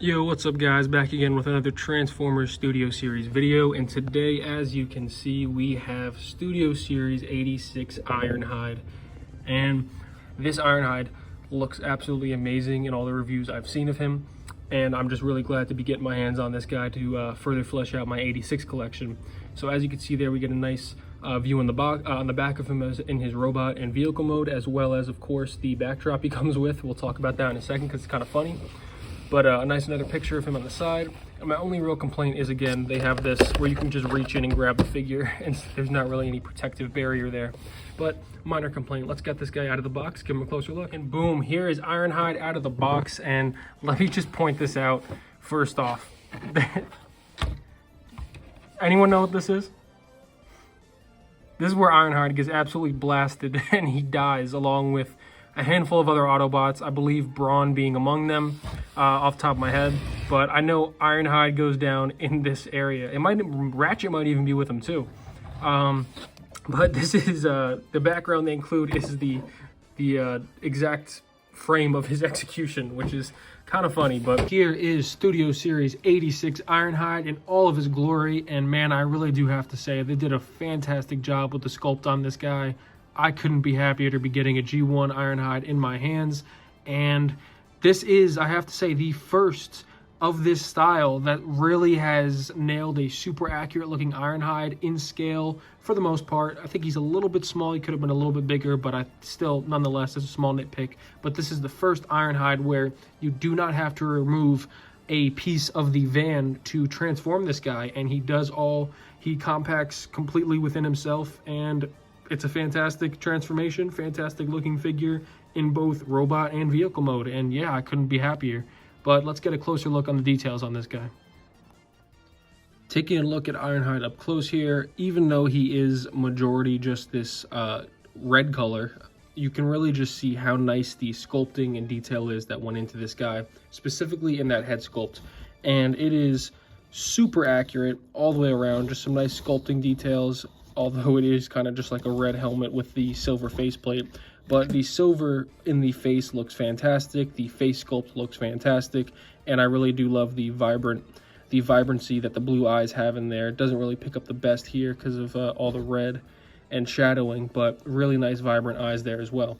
Yo, what's up guys? Back again with another Transformers Studio Series video, and today, as you can see, we have Studio Series 86 Ironhide. And this Ironhide looks absolutely amazing in all the reviews I've seen of him, and I'm just really glad to be getting my hands on this guy to further flesh out my 86 collection. So as you can see there, we get a nice view on the back of him as in his robot and vehicle mode, as well as, of course, the backdrop he comes with. We'll talk about that in a second because it's kind of funny. But a nice another picture of him on the side. And my only real complaint is, again, they have this where you can just reach in and grab the figure, and there's not really any protective barrier there. But minor complaint. Let's get this guy out of the box, give him a closer look, and boom, here is Ironhide out of the box. And let me just point this out first off. Anyone know what this is? This is where Ironhide gets absolutely blasted and he dies, along with a handful of other Autobots, I believe Brawn being among them, off the top of my head. But I know Ironhide goes down in this area. Ratchet might even be with him too. But this is the background they include is the exact frame of his execution, which is kind of funny. But here is Studio Series 86 Ironhide in all of his glory, and man, I really do have to say they did a fantastic job with the sculpt on this guy. I couldn't be happier to be getting a G1 Ironhide in my hands, and this is, I have to say, the first of this style that really has nailed a super accurate looking Ironhide in scale for the most part. I think he's a little bit small, he could have been a little bit bigger, but I still, nonetheless, it's a small nitpick. But this is the first Ironhide where you do not have to remove a piece of the van to transform this guy, and he compacts completely within himself, and it's a fantastic transformation, fantastic looking figure in both robot and vehicle mode. And yeah, I couldn't be happier. But let's get a closer look on the details on this guy. Taking a look at Ironhide up close here, even though he is majority just this red color, you can really just see how nice the sculpting and detail is that went into this guy, specifically in that head sculpt. And it is super accurate all the way around, just some nice sculpting details, although it is kind of just like a red helmet with the silver faceplate. But the silver in the face looks fantastic, the face sculpt looks fantastic, and I really do love the vibrancy that the blue eyes have in there. It doesn't really pick up the best here because of all the red and shadowing, but really nice vibrant eyes there as well.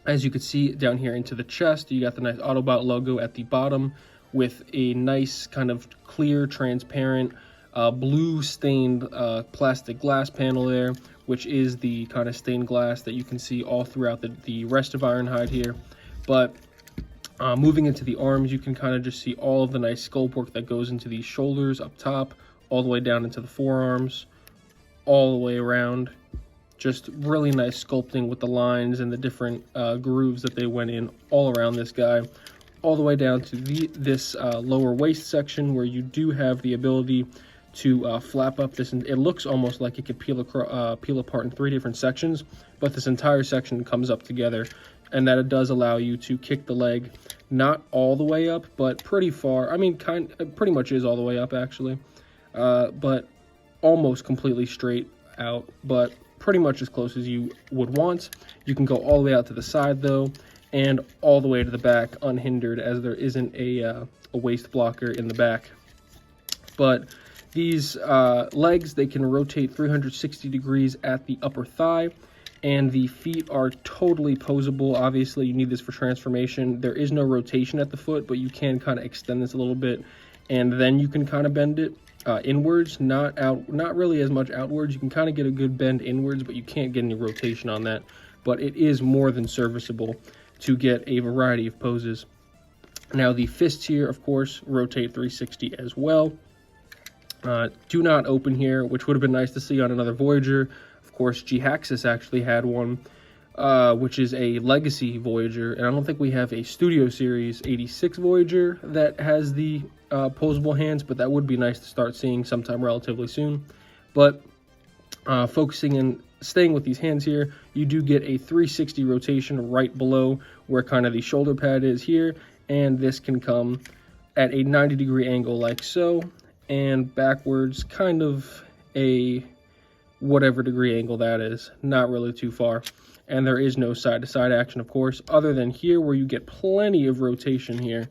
As you can see down here into the chest, you got the nice Autobot logo at the bottom with a nice kind of clear, transparent, blue stained plastic glass panel there, which is the kind of stained glass that you can see all throughout the rest of Ironhide here. But moving into the arms, you can kind of just see all of the nice sculpt work that goes into these shoulders up top, all the way down into the forearms, all the way around. Just really nice sculpting with the lines and the different grooves that they went in all around this guy, all the way down to this lower waist section, where you do have the ability to flap up this. It looks almost like it could peel apart in 3 different sections, but this entire section comes up together, and that it does allow you to kick the leg not all the way up, but pretty far. I mean, pretty much is all the way up actually, but almost completely straight out, but pretty much as close as you would want. You can go all the way out to the side though, and all the way to the back unhindered, as there isn't a waist blocker in the back. But these legs, they can rotate 360 degrees at the upper thigh, and the feet are totally posable. Obviously, you need this for transformation. There is no rotation at the foot, but you can kind of extend this a little bit, and then you can kind of bend it inwards, not really as much outwards. You can kind of get a good bend inwards, but you can't get any rotation on that. But it is more than serviceable to get a variety of poses. Now, the fists here, of course, rotate 360 as well. Do not open here, which would have been nice to see on another Voyager. Of course, G-Haxis actually had one, which is a legacy Voyager, and I don't think we have a Studio Series 86 Voyager that has the posable hands, but that would be nice to start seeing sometime relatively soon. But focusing and staying with these hands here, you do get a 360 rotation right below where kind of the shoulder pad is here, and this can come at a 90-degree angle like so, and backwards kind of a whatever degree angle that is, not really too far. And there is no side-to-side action, of course, other than here where you get plenty of rotation here.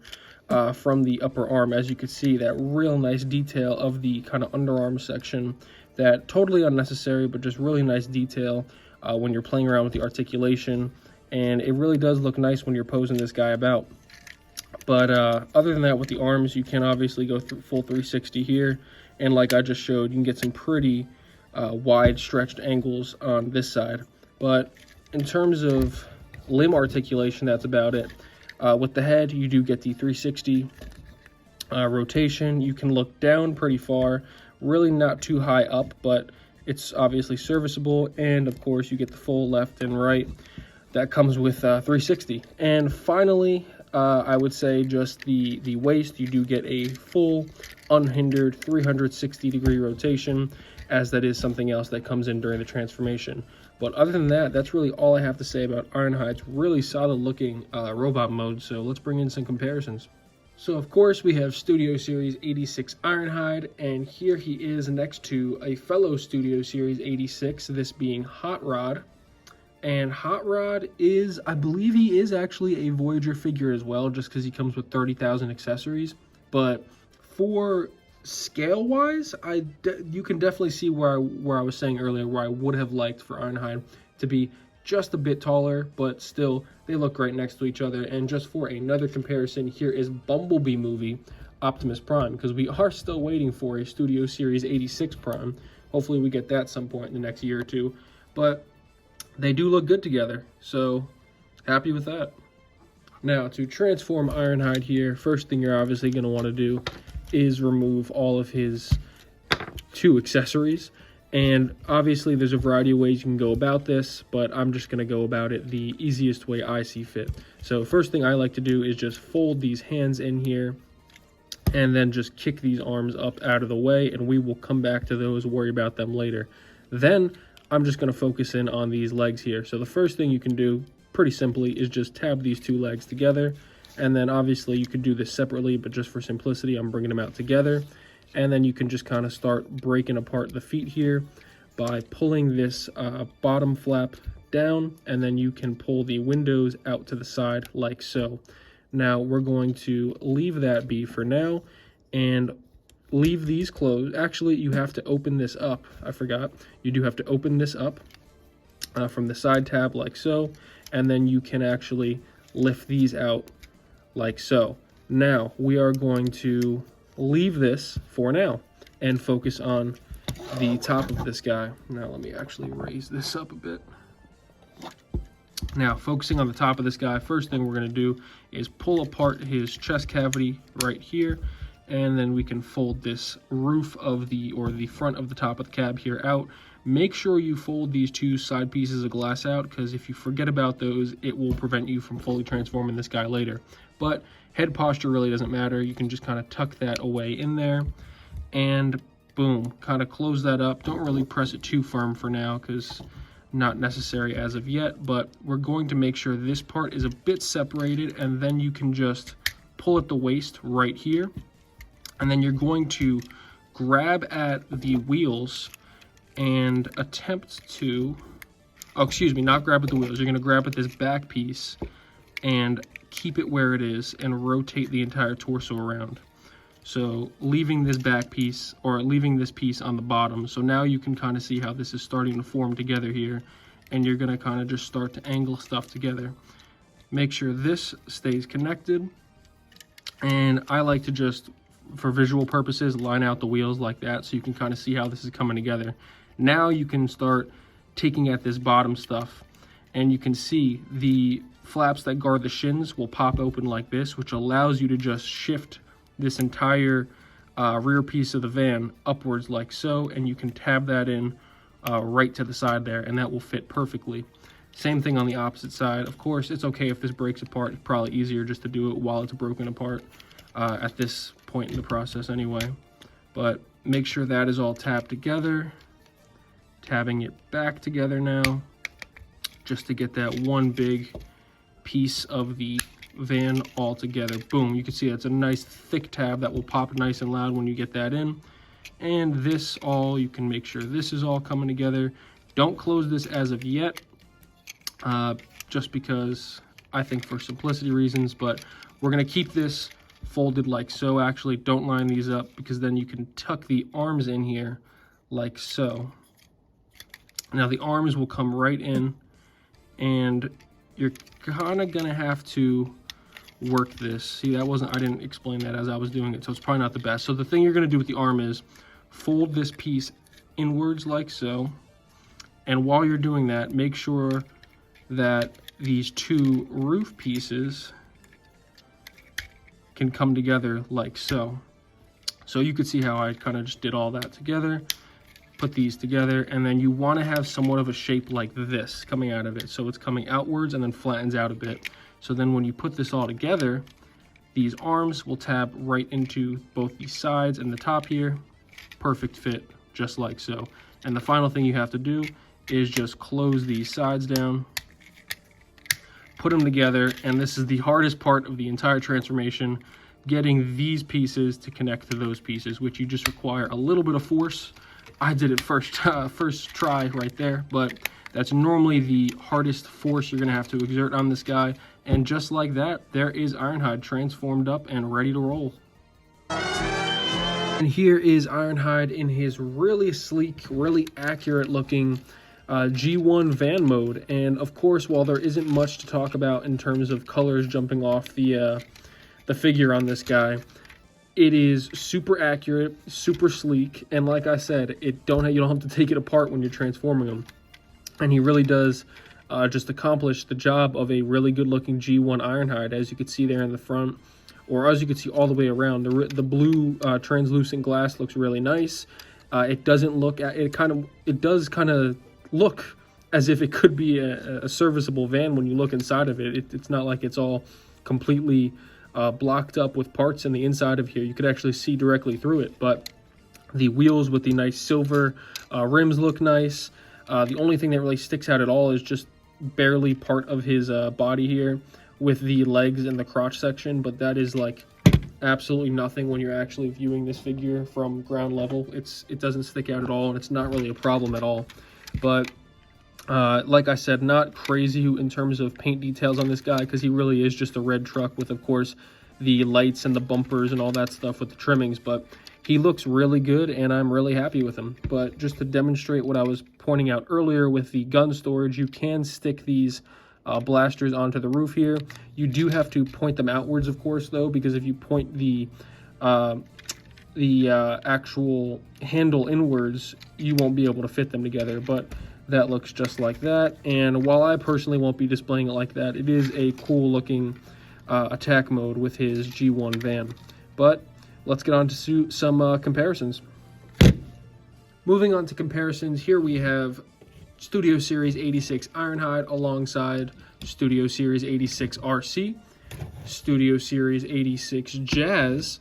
from the upper arm. As you can see, that real nice detail of the kind of underarm section, that totally unnecessary, but just really nice detail when you're playing around with the articulation. And it really does look nice when you're posing this guy about. But other than that, with the arms, you can obviously go through full 360 here. And like I just showed, you can get some pretty wide stretched angles on this side. But in terms of limb articulation, that's about it. With the head, you do get the 360 rotation. You can look down pretty far, really not too high up, but it's obviously serviceable. And of course, you get the full left and right. That comes with 360. And finally, I would say just the waist, you do get a full unhindered 360-degree rotation, as that is something else that comes in during the transformation. But other than that, that's really all I have to say about Ironhide's really solid looking robot mode. So let's bring in some comparisons. So of course we have Studio Series 86 Ironhide, and here he is next to a fellow Studio Series 86, this being Hot Rod. And Hot Rod is, I believe he is actually a Voyager figure as well, just because he comes with 30,000 accessories. But for scale-wise, you can definitely see where I was saying earlier, where I would have liked for Ironhide to be just a bit taller, but still, they look great next to each other. And just for another comparison, here is Bumblebee movie Optimus Prime, because we are still waiting for a Studio Series 86 Prime. Hopefully we get that some point in the next year or two. But they do look good together, so happy with that. Now, to transform Ironhide here, first thing you're obviously going to want to do is remove all of his 2 accessories. And obviously there's a variety of ways you can go about this, but I'm just going to go about it the easiest way I see fit. So first thing I like to do is just fold these hands in here and then just kick these arms up out of the way, and we will come back to those, worry about them later. Then I'm just going to focus in on these legs here. So the first thing you can do, pretty simply, is just tab these 2 legs together. And then obviously you could do this separately, but just for simplicity, I'm bringing them out together. And then you can just kind of start breaking apart the feet here by pulling this bottom flap down, and then you can pull the windows out to the side like so. Now we're going to leave that be for now and leave these closed. Actually, you have to open this up. I forgot. You do have to open this up from the side tab like so, and then you can actually lift these out like so. Now we are going to leave this for now and focus on the top of this guy. Now let me actually raise this up a bit. Now, focusing on the top of this guy, first thing we're going to do is pull apart his chest cavity right here, and then we can fold this roof of the front of the top of the cab here out. Make sure you fold these 2 side pieces of glass out, because if you forget about those, it will prevent you from fully transforming this guy later. But head posture really doesn't matter. You can just kind of tuck that away in there, and boom, kind of close that up. Don't really press it too firm for now, because not necessary as of yet, but we're going to make sure this part is a bit separated, and then you can just pull at the waist right here. And then you're going to grab at the wheels and attempt to, oh, excuse me, not grab at the wheels. You're going to grab at this back piece and keep it where it is and rotate the entire torso around. So leaving this back piece, or leaving this piece on the bottom. So now you can kind of see how this is starting to form together here, and you're going to kind of just start to angle stuff together. Make sure this stays connected, and I like to just, for visual purposes, line out the wheels like that so you can kind of see how this is coming together. Now you can start taking at this bottom stuff, and you can see the flaps that guard the shins will pop open like this, which allows you to just shift this entire rear piece of the van upwards like so, and you can tab that in right to the side there, and that will fit perfectly. Same thing on the opposite side. Of course, it's okay if this breaks apart. It's probably easier just to do it while it's broken apart at this point in the process anyway. But make sure that is all tabbed together. Tabbing it back together now, just to get that one big piece of the van all together. Boom, you can see that's a nice thick tab that will pop nice and loud when you get that in. And this all, you can make sure this is all coming together. Don't close this as of yet, just because I think for simplicity reasons, but we're going to keep this folded like so. Actually, don't line these up, because then you can tuck the arms in here like so. Now the arms will come right in, and you're kind of gonna have to work this. See, I didn't explain that as I was doing it, so it's probably not the best. So the thing you're gonna do with the arm is fold this piece inwards like so, and while you're doing that, make sure that these two roof pieces can come together like so. So you could see how I kind of just did all that together, put these together, and then you want to have somewhat of a shape like this coming out of it. So it's coming outwards and then flattens out a bit. So then when you put this all together, these arms will tab right into both the sides and the top here. Perfect fit, just like so. And the final thing you have to do is just close these sides down, put them together, and this is the hardest part of the entire transformation, getting these pieces to connect to those pieces, which you just require a little bit of force. I did it first try right there, but that's normally the hardest force you're gonna have to exert on this guy. And just like that, there is Ironhide transformed up and ready to roll. And here is Ironhide in his really sleek, really accurate looking G1 van mode. And of course, while there isn't much to talk about in terms of colors jumping off the figure on this guy, it is super accurate, super sleek, and like I said, you don't have to take it apart when you're transforming him. And he really does just accomplish the job of a really good looking G1 Ironhide, as you can see there in the front, or as you can see all the way around. The blue translucent glass looks really nice. It doesn't look it does kind of look as if it could be a serviceable van when you look inside of it. It's not like it's all completely blocked up with parts in the inside of here. You could actually see directly through it, but the wheels with the nice silver rims look nice. The only thing that really sticks out at all is just barely part of his body here with the legs and the crotch section, but that is like absolutely nothing when you're actually viewing this figure from ground level. It doesn't stick out at all, and it's not really a problem at all. But like I said, not crazy in terms of paint details on this guy, because he really is just a red truck with, of course, the lights and the bumpers and all that stuff with the trimmings. But he looks really good, and I'm really happy with him. But just to demonstrate what I was pointing out earlier with the gun storage, you can stick these blasters onto the roof here. You do have to point them outwards, of course, though, because if you point the actual handle inwards, you won't be able to fit them together. But that looks just like that. And while I personally won't be displaying it like that, it is a cool looking attack mode with his G1 van. But let's get on to some comparisons. Moving on to comparisons, here we have Studio Series 86 Ironhide alongside Studio Series 86 RC, Studio Series 86 Jazz,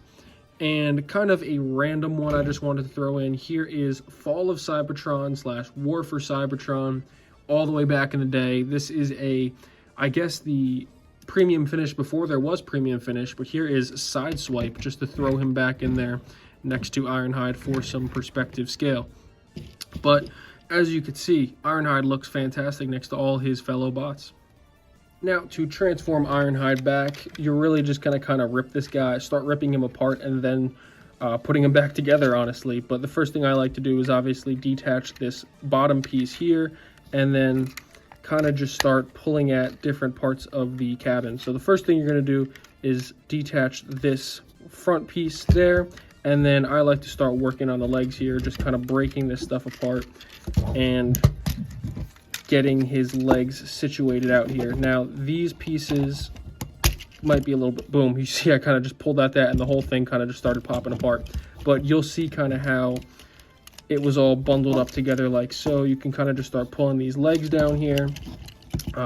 and kind of a random one I just wanted to throw in. Here is Fall of Cybertron / War for Cybertron, all the way back in the day. This is I guess the premium finish before there was premium finish, but here is Sideswipe, just to throw him back in there next to Ironhide for some perspective scale. But as you can see, Ironhide looks fantastic next to all his fellow bots. Now, to transform Ironhide back, you're really just going to kind of rip this guy, start ripping him apart, and then putting him back together, honestly. But the first thing I like to do is obviously detach this bottom piece here, and then kind of just start pulling at different parts of the cabin. So the first thing you're going to do is detach this front piece there, and then I like to start working on the legs here, just kind of breaking this stuff apart and getting his legs situated out here. Now, these pieces might be a little bit, boom, you see I kind of just pulled out that and the whole thing kind of just started popping apart. But you'll see kind of how it was all bundled up together like so. You can kind of just start pulling these legs down here,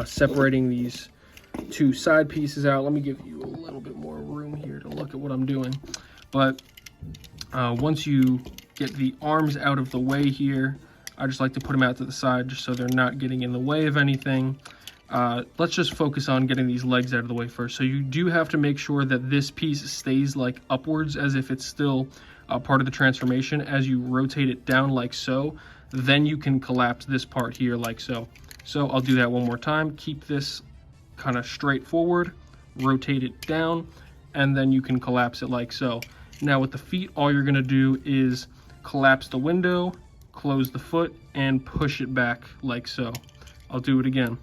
separating these two side pieces out. Let me give you a little bit more room here to look at what I'm doing. But once you get the arms out of the way here, I just like to put them out to the side just so they're not getting in the way of anything. Let's just focus on getting these legs out of the way first. So you do have to make sure that this piece stays like upwards as if it's still part of the transformation. As you rotate it down like so, then you can collapse this part here like so. So I'll do that one more time. Keep this kind of straight forward, rotate it down, and then you can collapse it like so. Now with the feet, all you're gonna do is collapse the window, close the foot, and push it back like so. I'll do it again.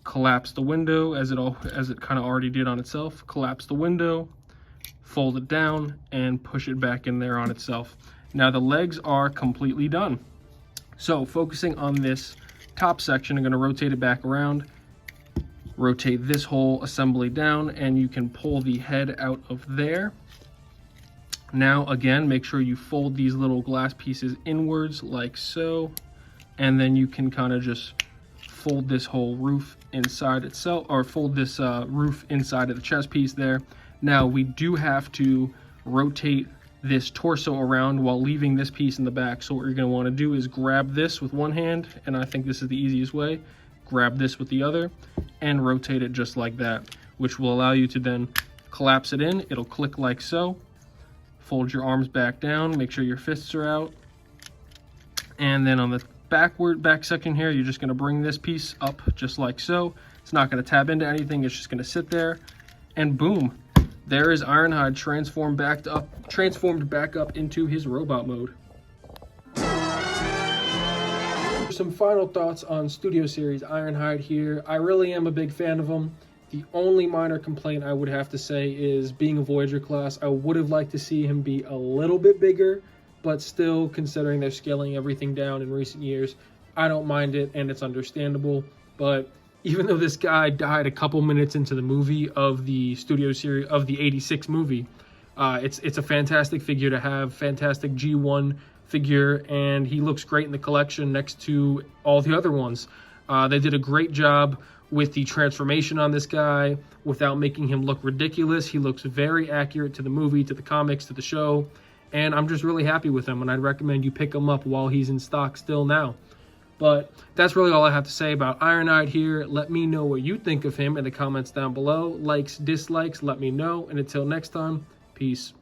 Collapse the window as it kind of already did on itself. Collapse the window, fold it down, and push it back in there on itself. Now the legs are completely done. So focusing on this top section, I'm going to rotate it back around, rotate this whole assembly down, and you can pull the head out of there. Now again, make sure you fold these little glass pieces inwards like so, and then you can kind of just fold this whole roof inside itself, or fold this roof inside of the chest piece there. Now we do have to rotate this torso around while leaving this piece in the back. So what you're going to want to do is grab this with one hand, and I think this is the easiest way. Grab this with the other and rotate it just like that, which will allow you to then collapse it in. It'll click like so. Fold your arms back down, make sure your fists are out, and then on the back section here, you're just going to bring this piece up just like so. It's not going to tab into anything, it's just going to sit there, and boom, there is Ironhide transformed back up into his robot mode. Some final thoughts on Studio Series Ironhide here. I really am a big fan of him. The only minor complaint I would have to say is being a Voyager class, I would have liked to see him be a little bit bigger, but still, considering they're scaling everything down in recent years, I don't mind it, and it's understandable. But even though this guy died a couple minutes into the movie of the Studio Series, of the 86 movie, it's a fantastic figure to have, fantastic G1 figure, and he looks great in the collection next to all the other ones. They did a great job with the transformation on this guy without making him look ridiculous. He looks very accurate to the movie, to the comics, to the show, and I'm just really happy with him, and I'd recommend you pick him up while he's in stock still now. But that's really all I have to say about Ironhide here. Let me know what you think of him in the comments down below. Likes, dislikes, let me know, and until next time, peace.